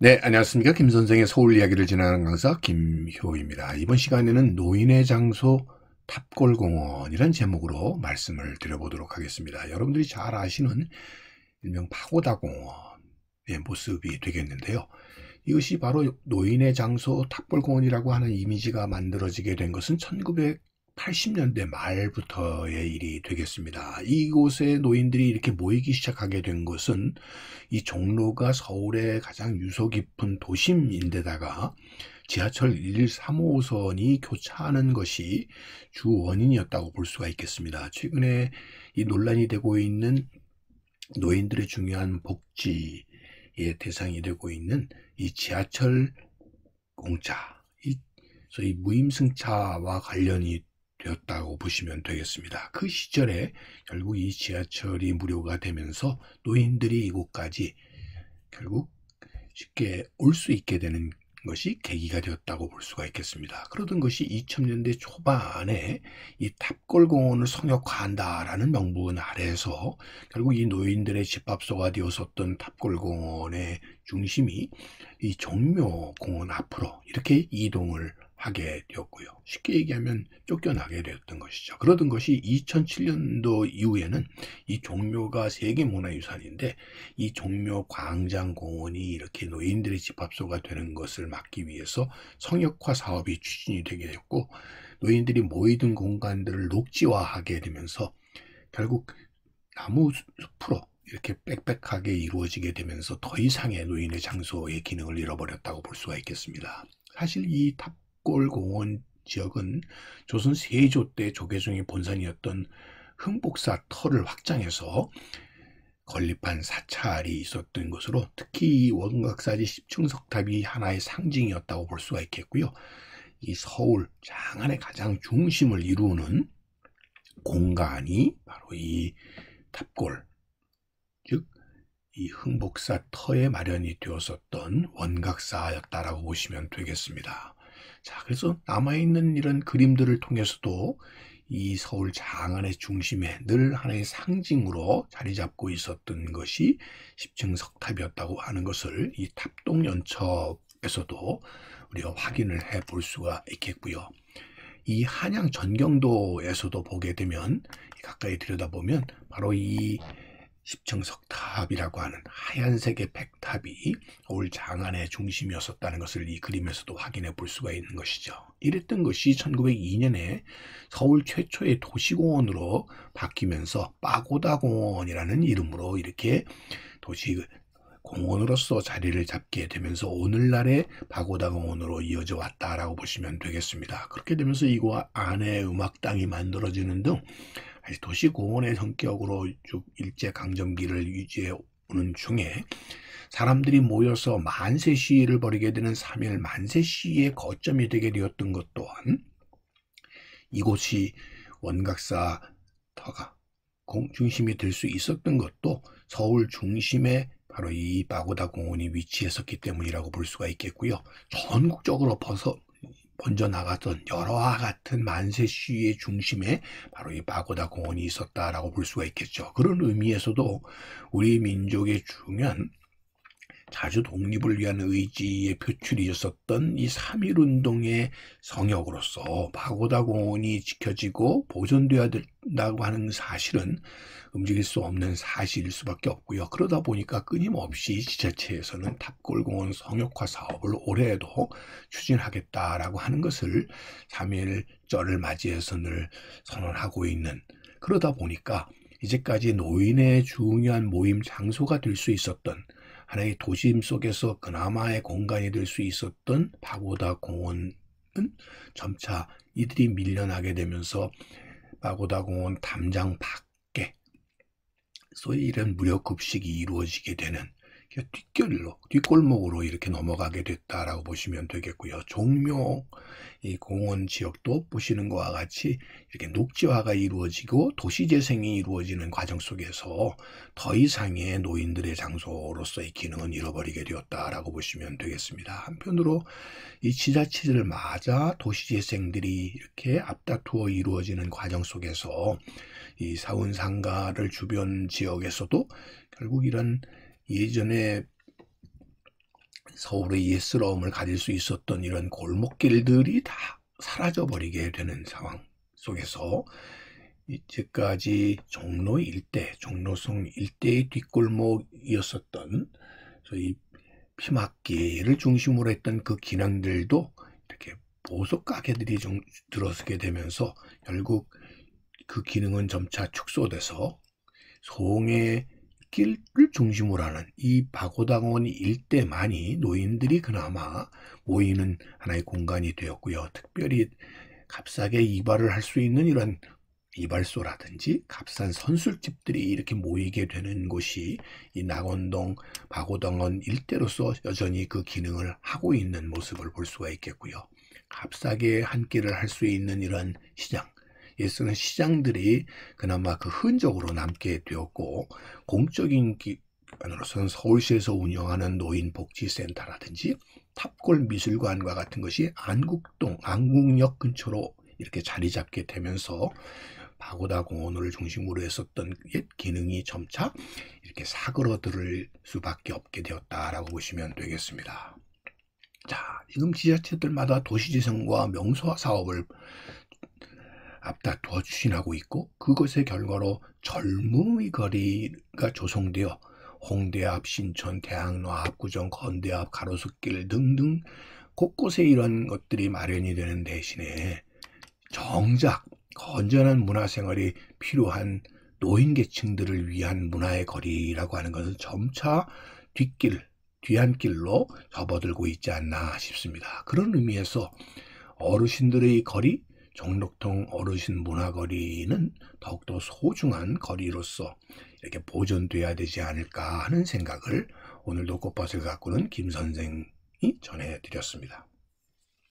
네, 안녕하십니까. 김 선생의 서울 이야기를 진행하는 강사 김효입니다. 이번 시간에는 노인의 장소 탑골공원이란 제목으로 말씀을 드려보도록 하겠습니다. 여러분들이 잘 아시는 일명 파고다공원의 모습이 되겠는데요. 이것이 바로 노인의 장소 탑골공원이라고 하는 이미지가 만들어지게 된 것은 1980년대 말부터의 일이 되겠습니다. 이곳에 노인들이 이렇게 모이기 시작하게 된 것은 이 종로가 서울의 가장 유서 깊은 도심인데다가 지하철 1, 3호선이 교차하는 것이 주 원인이었다고 볼 수가 있겠습니다. 최근에 이 논란이 되고 있는 노인들의 중요한 복지의 대상이 되고 있는 이 지하철 공짜, 이 소위 무임승차와 관련이 되었다고 보시면 되겠습니다. 그 시절에 결국 이 지하철이 무료가 되면서 노인들이 이곳까지 결국 쉽게 올 수 있게 되는 것이 계기가 되었다고 볼 수가 있겠습니다. 그러던 것이 2000년대 초반에 이 탑골공원을 성역화한다라는 명분 아래에서 결국 이 노인들의 집합소가 되었었던 탑골공원의 중심이 이 종묘공원 앞으로 이렇게 이동을 하게 되었고요. 쉽게 얘기하면 쫓겨나게 되었던 것이죠. 그러던 것이 2007년도 이후에는 이 종묘가 세계문화유산인데 이 종묘 광장공원이 이렇게 노인들의 집합소가 되는 것을 막기 위해서 성역화 사업이 추진이 되게 됐고, 노인들이 모이던 공간들을 녹지화하게 되면서 결국 나무 숲으로 이렇게 빽빽하게 이루어지게 되면서 더 이상의 노인의 장소의 기능을 잃어버렸다고 볼 수가 있겠습니다. 사실 이 탑골공원 지역은 조선 세조 때 조계종의 본산이었던 흥복사 터를 확장해서 건립한 사찰이 있었던 것으로 특히 원각사지 10층 석탑이 하나의 상징이었다고 볼 수가 있겠고요. 이 서울 장안의 가장 중심을 이루는 공간이 바로 이 탑골, 즉 이 흥복사 터에 마련이 되었었던 원각사였다라고 보시면 되겠습니다. 자, 그래서 남아있는 이런 그림들을 통해서도 이 서울 장안의 중심에 늘 하나의 상징으로 자리 잡고 있었던 것이 10층 석탑이었다고 하는 것을 이 탑동연첩에서도 우리가 확인을 해 볼 수가 있겠고요. 이 한양 전경도에서도 보게 되면 가까이 들여다보면 바로 이 10층 석탑이라고 하는 하얀색의 백탑이 서울 장안의 중심이었었다는 것을 이 그림에서도 확인해 볼 수가 있는 것이죠. 이랬던 것이 1902년에 서울 최초의 도시공원으로 바뀌면서 빠고다공원이라는 이름으로 이렇게 도시공원으로서 자리를 잡게 되면서 오늘날의 빠고다공원으로 이어져 왔다라고 보시면 되겠습니다. 그렇게 되면서 이곳 안에 음악당이 만들어지는 등 도시공원의 성격으로 쭉 일제강점기를 유지해 오는 중에 사람들이 모여서 만세 시위를 벌이게 되는 3.1 만세 시위의 거점이 되게 되었던 것 또한 이곳이 원각사 터가 중심이 될 수 있었던 것도 서울 중심에 바로 이 빠고다 공원이 위치했었기 때문이라고 볼 수가 있겠고요. 전국적으로 번져 나갔던 여러와 같은 만세 시위의 중심에 바로 이 빠고다 공원이 있었다라고 볼 수가 있겠죠. 그런 의미에서도 우리 민족의 중요한 자주 독립을 위한 의지의 표출이 있었던 이 3.1운동의 성역으로서 빠고다 공원이 지켜지고 보존되어야 된다고 하는 사실은 움직일 수 없는 사실일 수밖에 없고요. 그러다 보니까 끊임없이 지자체에서는 탑골공원 성역화 사업을 올해에도 추진하겠다라고 하는 것을 3.1절을 맞이해서 늘 선언하고 있는, 그러다 보니까 이제까지 노인의 중요한 모임 장소가 될 수 있었던 하나의 도심 속에서 그나마의 공간이 될 수 있었던 빠고다 공원은 점차 이들이 밀려나게 되면서 빠고다 공원 담장 밖에 소위 이런 무료급식이 이루어지게 되는 뒷골목으로 이렇게 넘어가게 됐다라고 보시면 되겠고요. 종묘 이 공원 지역도 보시는 것과 같이 이렇게 녹지화가 이루어지고 도시재생이 이루어지는 과정 속에서 더 이상의 노인들의 장소로서의 기능은 잃어버리게 되었다라고 보시면 되겠습니다. 한편으로 이 지자체를 맞아 도시재생들이 이렇게 앞다투어 이루어지는 과정 속에서 이 사운상가를 주변 지역에서도 결국 이런 예전에 서울의 옛스러움을 가질 수 있었던 이런 골목길들이 다 사라져버리게 되는 상황 속에서 이제까지 종로 일대, 종로성 일대의 뒷골목이었었던 저희 피막길을 중심으로 했던 그 기능들도 이렇게 보석 가게들이 좀 들어서게 되면서 결국 그 기능은 점차 축소돼서 송해 길을 중심으로 하는 이 박오당원 일대만이 노인들이 그나마 모이는 하나의 공간이 되었고요. 특별히 값싸게 이발을 할 수 있는 이런 이발소라든지 값싼 선술집들이 이렇게 모이게 되는 곳이 이 낙원동 박오당원 일대로서 여전히 그 기능을 하고 있는 모습을 볼 수가 있겠고요. 값싸게 한 끼를 할 수 있는 이런 시장, 옛쓰는 시장들이 그나마 그 흔적으로 남게 되었고, 공적인 기관으로서는 서울시에서 운영하는 노인복지센터라든지 탑골 미술관과 같은 것이 안국동, 안국역 근처로 이렇게 자리 잡게 되면서 박오다 공원을 중심으로 했었던 옛 기능이 점차 이렇게 사그러들 수밖에 없게 되었다라고 보시면 되겠습니다. 자, 지금 지자체들마다 도시지성과 명소화 사업을 앞다투어 추진하고 있고, 그것의 결과로 젊음의 거리가 조성되어 홍대 앞, 신촌, 대학로 앞, 구정, 건대 앞, 가로수길 등등 곳곳에 이런 것들이 마련이 되는 대신에 정작 건전한 문화생활이 필요한 노인계층들을 위한 문화의 거리라고 하는 것은 점차 뒤안길로 접어들고 있지 않나 싶습니다. 그런 의미에서 어르신들의 거리, 종록동 어르신 문화거리는 더욱더 소중한 거리로서 이렇게 보존돼야 되지 않을까 하는 생각을 오늘도 꽃밭을 가꾸는 김 선생이 전해드렸습니다.